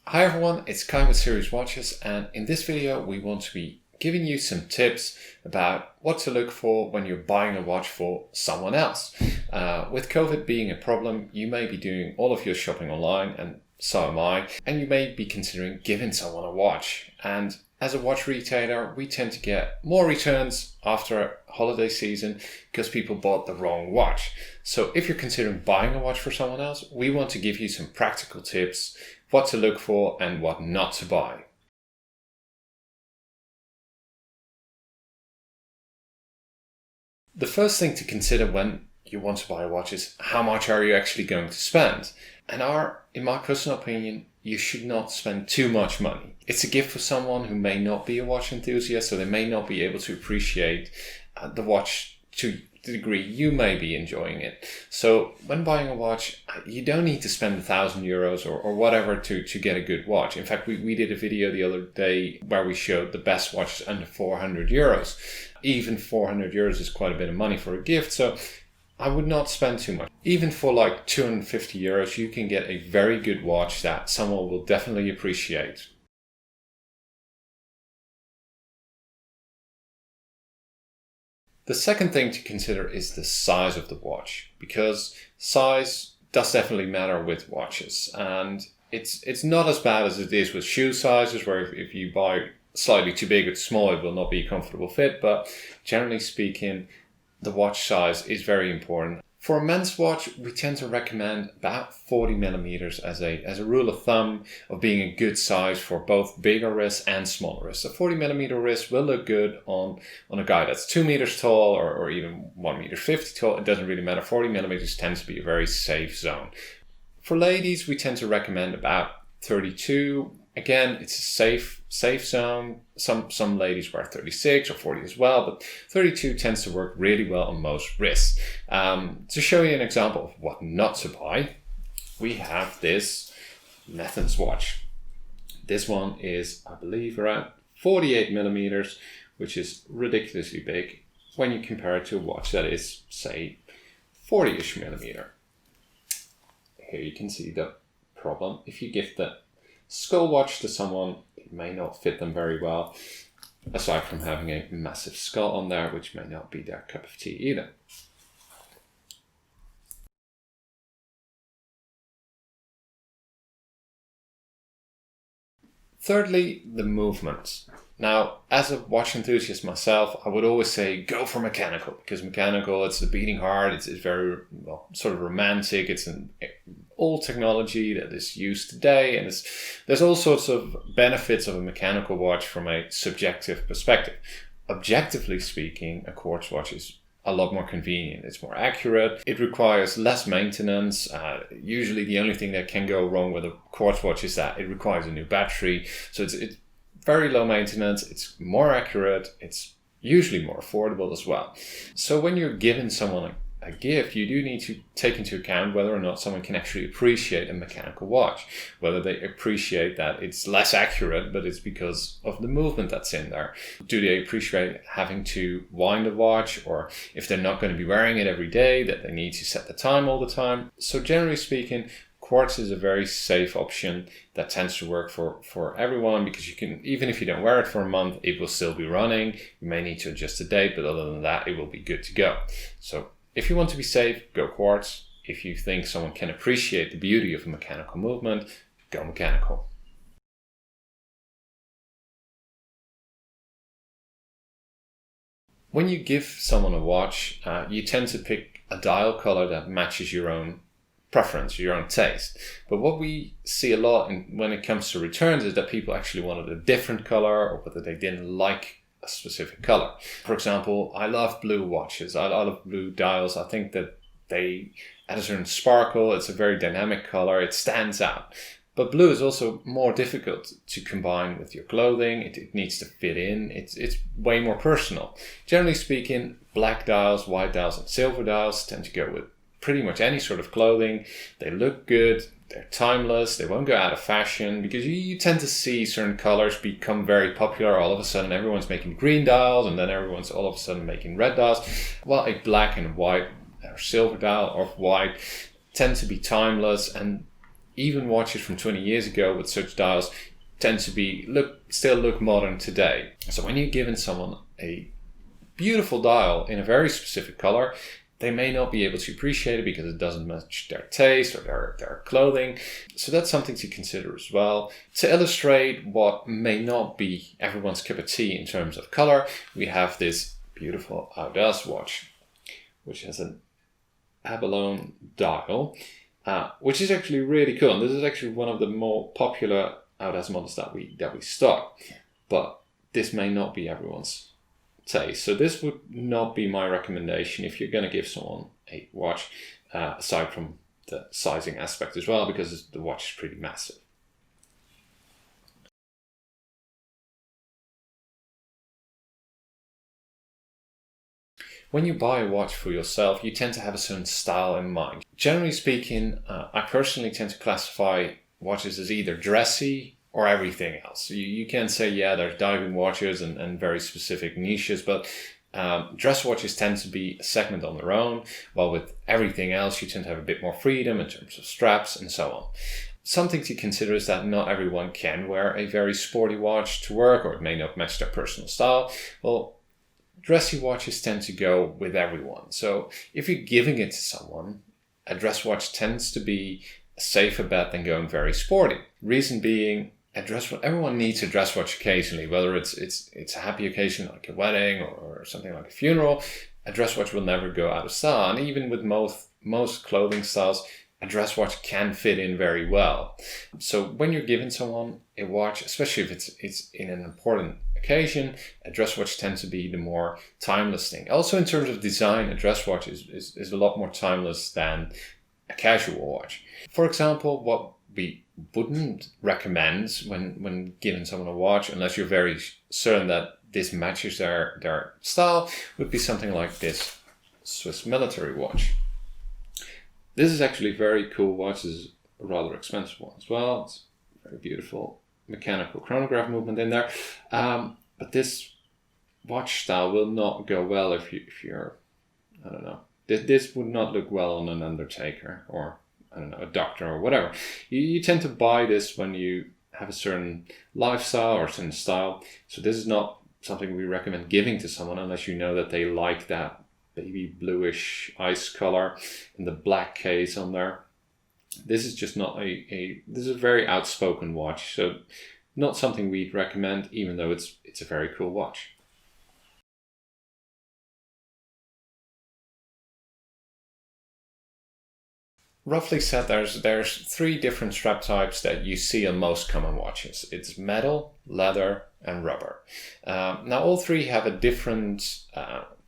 Hi everyone, it's Kai with SeriousWatches, and in this video we want to be giving you some tips about what to look for when you're buying a watch for someone else. With COVID being a problem, you may be doing all of your shopping online, and so am I, and you may be considering giving someone a watch. And as a watch retailer, we tend to get more returns after holiday season because people bought the wrong watch. So if you're considering buying a watch for someone else, we want to give you some practical tips, what to look for and what not to buy. The first thing to consider when you want to buy a watch is how much are you actually going to spend? And in my personal opinion, you should not spend too much money. It's a gift for someone who may not be a watch enthusiast, so they may not be able to appreciate the watch to the degree you may be enjoying it. So when buying a watch, you don't need to spend €1,000 or whatever to get a good watch. In fact, we did a video the other day where we showed the best watches under €400. Even €400 is quite a bit of money for a gift, so I would not spend too much. Even for like €250, you can get a very good watch that someone will definitely appreciate. The second thing to consider is the size of the watch, because size does definitely matter with watches, and it's not as bad as it is with shoe sizes, where if you buy slightly too big or small, it will not be a comfortable fit, but generally speaking, the watch size is very important. For a men's watch, we tend to recommend about 40mm as a rule of thumb of being a good size for both bigger wrists and smaller wrists. A 40mm wrist will look good on a guy that's 2 meters tall or even 1.50 meters tall. It doesn't really matter. 40mm tends to be a very safe zone. For ladies, we tend to recommend about 32. Again, it's a safe zone. Some ladies wear 36 or 40 as well, but 32 tends to work really well on most wrists. To show you an example of what not to buy, we have this Methens watch. This one is, I believe, around 48mm, which is ridiculously big when you compare it to a watch that is, say, 40-ish millimeter. Here you can see the problem. If you give the skull watch to someone, it may not fit them very well, aside from having a massive skull on there, which may not be their cup of tea either. Thirdly, the movement. Now, as a watch enthusiast myself, I would always say go for mechanical, because mechanical, it's the beating heart, it's very, well, sort of romantic, it's an old technology that is used today, and there's all sorts of benefits of a mechanical watch from a subjective perspective. Objectively speaking, a quartz watch is a lot more convenient. It's more accurate. It requires less maintenance. Usually the only thing that can go wrong with a quartz watch is that it requires a new battery. So it's very low maintenance. It's more accurate. It's usually more affordable as well. So when you're giving someone a gift, you do need to take into account whether or not someone can actually appreciate a mechanical watch, whether they appreciate that it's less accurate, but it's because of the movement that's in there. Do they appreciate having to wind a watch, or if they're not going to be wearing it every day, that they need to set the time all the time? So generally speaking, quartz is a very safe option that tends to work for everyone, because you can, even if you don't wear it for a month, it will still be running. You may need to adjust the date, but other than that, it will be good to go. So if you want to be safe, go quartz. If you think someone can appreciate the beauty of a mechanical movement, go mechanical. When you give someone a watch, you tend to pick a dial color that matches your own preference, your own taste. But what we see a lot when it comes to returns is that people actually wanted a different color, or whether they didn't like a specific color. For example, I love blue watches. I love blue dials. I think that they add a certain sparkle. It's a very dynamic color. It stands out. But blue is also more difficult to combine with your clothing. It needs to fit in. It's way more personal. Generally speaking, black dials, white dials, and silver dials tend to go with pretty much any sort of clothing. They look good. They're timeless. They won't go out of fashion, because you tend to see certain colors become very popular. All of a sudden, everyone's making green dials, and then everyone's all of a sudden making red dials. Well, a black and white or silver dial or white tend to be timeless, and even watches from 20 years ago with such dials tend to still look modern today. So when you're giving someone a beautiful dial in a very specific color, they may not be able to appreciate it because it doesn't match their taste or their clothing. So that's something to consider as well. To illustrate what may not be everyone's cup of tea in terms of color, we have this beautiful Audace watch, which has an abalone dial, which is actually really cool. And this is actually one of the more popular Audace models that we stock. But this may not be everyone's taste. So this would not be my recommendation if you're going to give someone a watch, aside from the sizing aspect as well, because the watch is pretty massive. When you buy a watch for yourself, you tend to have a certain style in mind. Generally speaking, I personally tend to classify watches as either dressy or everything else. You can say, yeah, there's diving watches and very specific niches, but dress watches tend to be a segment on their own, while with everything else, you tend to have a bit more freedom in terms of straps and so on. Something to consider is that not everyone can wear a very sporty watch to work, or it may not match their personal style. Well, dressy watches tend to go with everyone. So if you're giving it to someone, a dress watch tends to be a safer bet than going very sporty. Reason being, everyone needs a dress watch occasionally, whether it's a happy occasion like a wedding or something like a funeral. A dress watch will never go out of style, and even with most clothing styles, a dress watch can fit in very well. So when you're giving someone a watch, especially if it's in an important occasion, a dress watch tends to be the more timeless thing. Also, in terms of design, a dress watch is a lot more timeless than a casual watch. For example, what we wouldn't recommend when giving someone a watch, unless you're very certain that this matches their style, would be something like this Swiss military watch. This is actually a very cool watch. This is a rather expensive one as well. It's a very beautiful mechanical chronograph movement in there. But this watch style will not go well if you're, I don't know, this would not look well on an undertaker or, I don't know, a doctor or whatever. You tend to buy this when you have a certain lifestyle or a certain style. So this is not something we recommend giving to someone unless you know that they like that baby bluish ice color and the black case on there. This is just not this is a very outspoken watch. So not something we'd recommend, even though it's a very cool watch. Roughly said, there's 3 different strap types that you see on most common watches. It's metal, leather, and rubber. Now all 3 have a different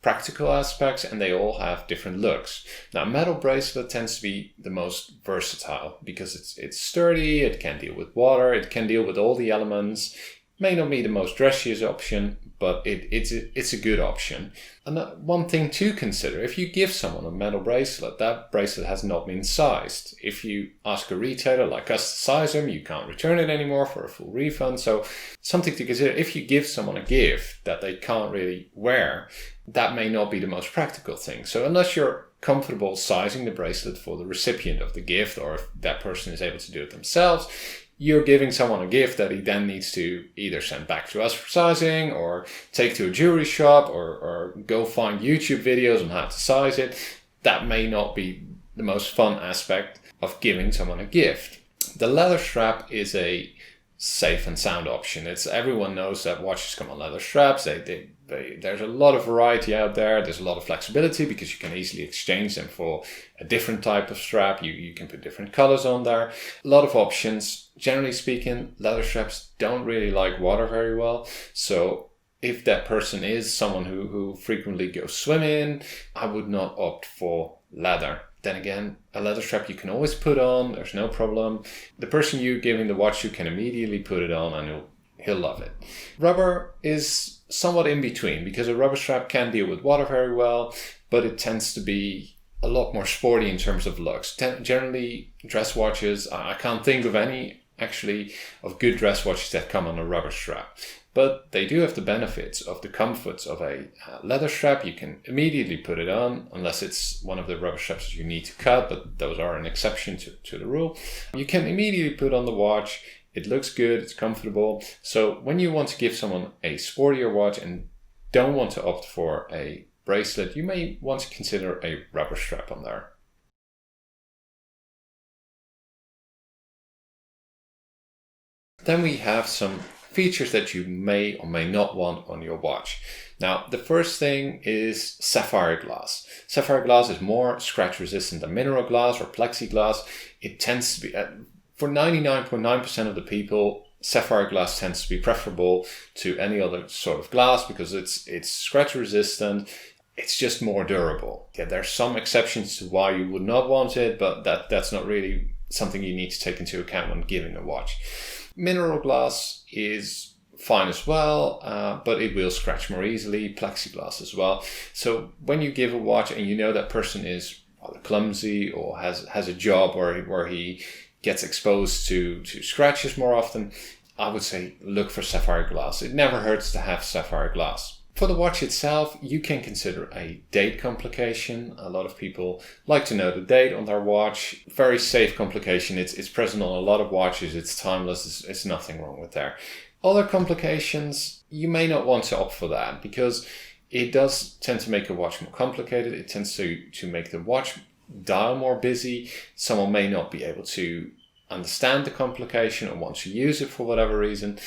practical aspects, and they all have different looks. Now, metal bracelet tends to be the most versatile because it's sturdy, it can deal with water, it can deal with all the elements. May not be the most dressiest option, but it's a good option. And one thing to consider, if you give someone a metal bracelet, that bracelet has not been sized. If you ask a retailer like us to size them, you can't return it anymore for a full refund. So something to consider, if you give someone a gift that they can't really wear, that may not be the most practical thing. So unless you're comfortable sizing the bracelet for the recipient of the gift, or if that person is able to do it themselves, you're giving someone a gift that he then needs to either send back to us for sizing, or take to a jewelry shop, or go find YouTube videos on how to size it. That may not be the most fun aspect of giving someone a gift. The leather strap is a safe and sound option. Everyone knows that watches come on leather straps. There's a lot of variety out there. There's a lot of flexibility because you can easily exchange them for a different type of strap. You can put different colors on there. A lot of options. Generally speaking, leather straps don't really like water very well. So if that person is someone who frequently goes swimming, I would not opt for leather. Then again, a leather strap you can always put on. There's no problem. The person you're giving the watch to can immediately put it on and he'll love it. Rubber is somewhat in between because a rubber strap can deal with water very well, but it tends to be a lot more sporty in terms of looks. Generally, dress watches, I can't think of any actually of good dress watches that come on a rubber strap. but they do have the benefits of the comforts of a leather strap. You can immediately put it on, unless it's one of the rubber straps that you need to cut, but those are an exception to the rule. You can immediately put on the watch. It looks good, it's comfortable. So when you want to give someone a sportier watch and don't want to opt for a bracelet, you may want to consider a rubber strap on there. Then we have some features that you may or may not want on your watch. Now, the first thing is sapphire glass. Sapphire glass is more scratch resistant than mineral glass or plexiglass. It tends to be, for 99.9% of the people, sapphire glass tends to be preferable to any other sort of glass because it's scratch resistant. It's just more durable. Yeah, there's some exceptions to why you would not want it, but that's not really something you need to take into account when giving a watch. Mineral glass is fine as well, but it will scratch more easily. Plexiglass as well. So when you give a watch and you know that person is rather clumsy or has a job where he gets exposed to scratches more often, I would say look for sapphire glass. It never hurts to have sapphire glass. For the watch itself, you can consider a date complication. A lot of people like to know the date on their watch. Very safe complication. It's present on a lot of watches. It's timeless. It's nothing wrong with there. Other complications, you may not want to opt for that because it does tend to make a watch more complicated. It tends to make the watch dial more busy. Someone may not be able to understand the complication or want to use it for whatever reason.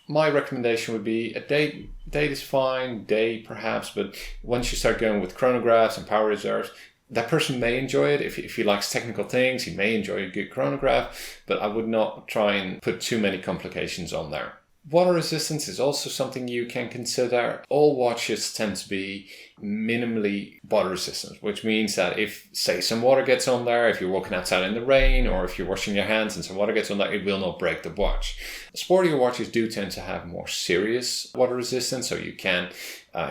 My recommendation would be a date is fine, day perhaps, but once you start going with chronographs and power reserves, that person may enjoy it. If he likes technical things, he may enjoy a good chronograph, but I would not try and put too many complications on there. Water resistance is also something you can consider. All watches tend to be minimally water resistant, which means that if, say, some water gets on there, if you're walking outside in the rain or if you're washing your hands and some water gets on there, it will not break the watch. Sportier watches do tend to have more serious water resistance, so you can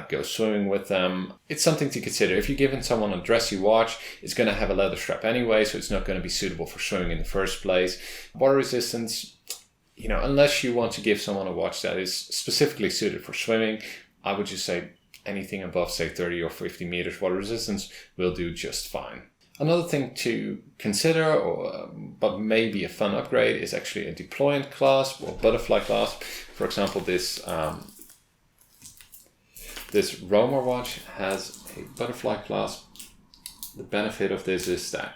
go swimming with them. It's something to consider. If you're giving someone a dressy watch, it's going to have a leather strap anyway, so it's not going to be suitable for swimming in the first place. Water resistance, unless you want to give someone a watch that is specifically suited for swimming, I would just say anything above, say, 30 or 50 meters water resistance will do just fine. Another thing to consider, but maybe a fun upgrade, is actually a deployant clasp or butterfly clasp. For example, this Roamer watch has a butterfly clasp. The benefit of this is that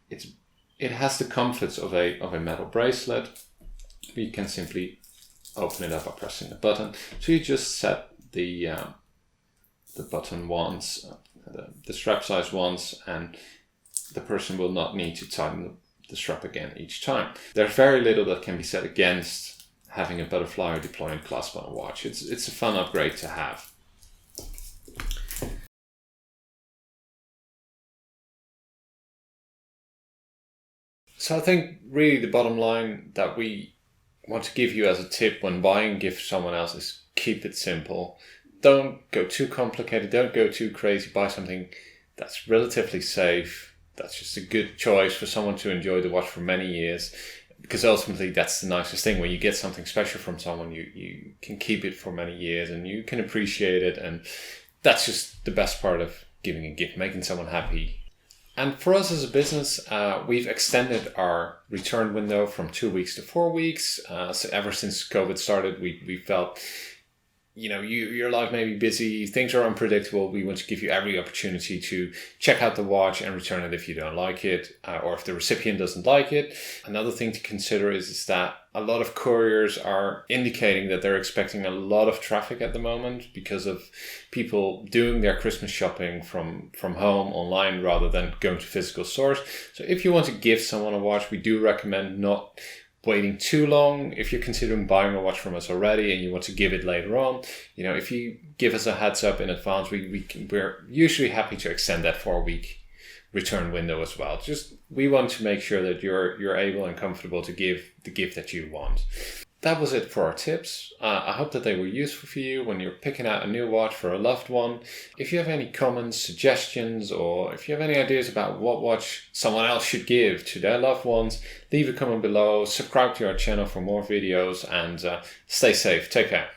it has the comforts of a metal bracelet. You can simply open it up by pressing the button. So you just set the button once, the strap size once, and the person will not need to tighten the strap again each time. There's very little that can be said against having a butterfly or deployant clasp on a watch. It's a fun upgrade to have. So I think really the bottom line that we want to give you as a tip when buying a gift for someone else is keep it simple. Don't go too complicated. Don't go too crazy. Buy something that's relatively safe. That's just a good choice for someone to enjoy the watch for many years. Because ultimately that's the nicest thing. When you get something special from someone, you can keep it for many years and you can appreciate it. And that's just the best part of giving a gift, making someone happy. And for us as a business, we've extended our return window from 2 weeks to 4 weeks. So ever since COVID started, we felt, your life may be busy, things are unpredictable. We want to give you every opportunity to check out the watch and return it if you don't like it, or if the recipient doesn't like it. Another thing to consider is that a lot of couriers are indicating that they're expecting a lot of traffic at the moment because of people doing their Christmas shopping from home online rather than going to physical stores. So if you want to give someone a watch, we do recommend not waiting too long. If you're considering buying a watch from us already and you want to give it later on, if you give us a heads up in advance, we're usually happy to extend that 4-week return window as well. Just we want to make sure that you're able and comfortable to give the gift that you want. that was it for our tips. I hope that they were useful for you when you're picking out a new watch for a loved one. If you have any comments, suggestions, or if you have any ideas about what watch someone else should give to their loved ones, leave a comment below, subscribe to our channel for more videos, and stay safe. Take care.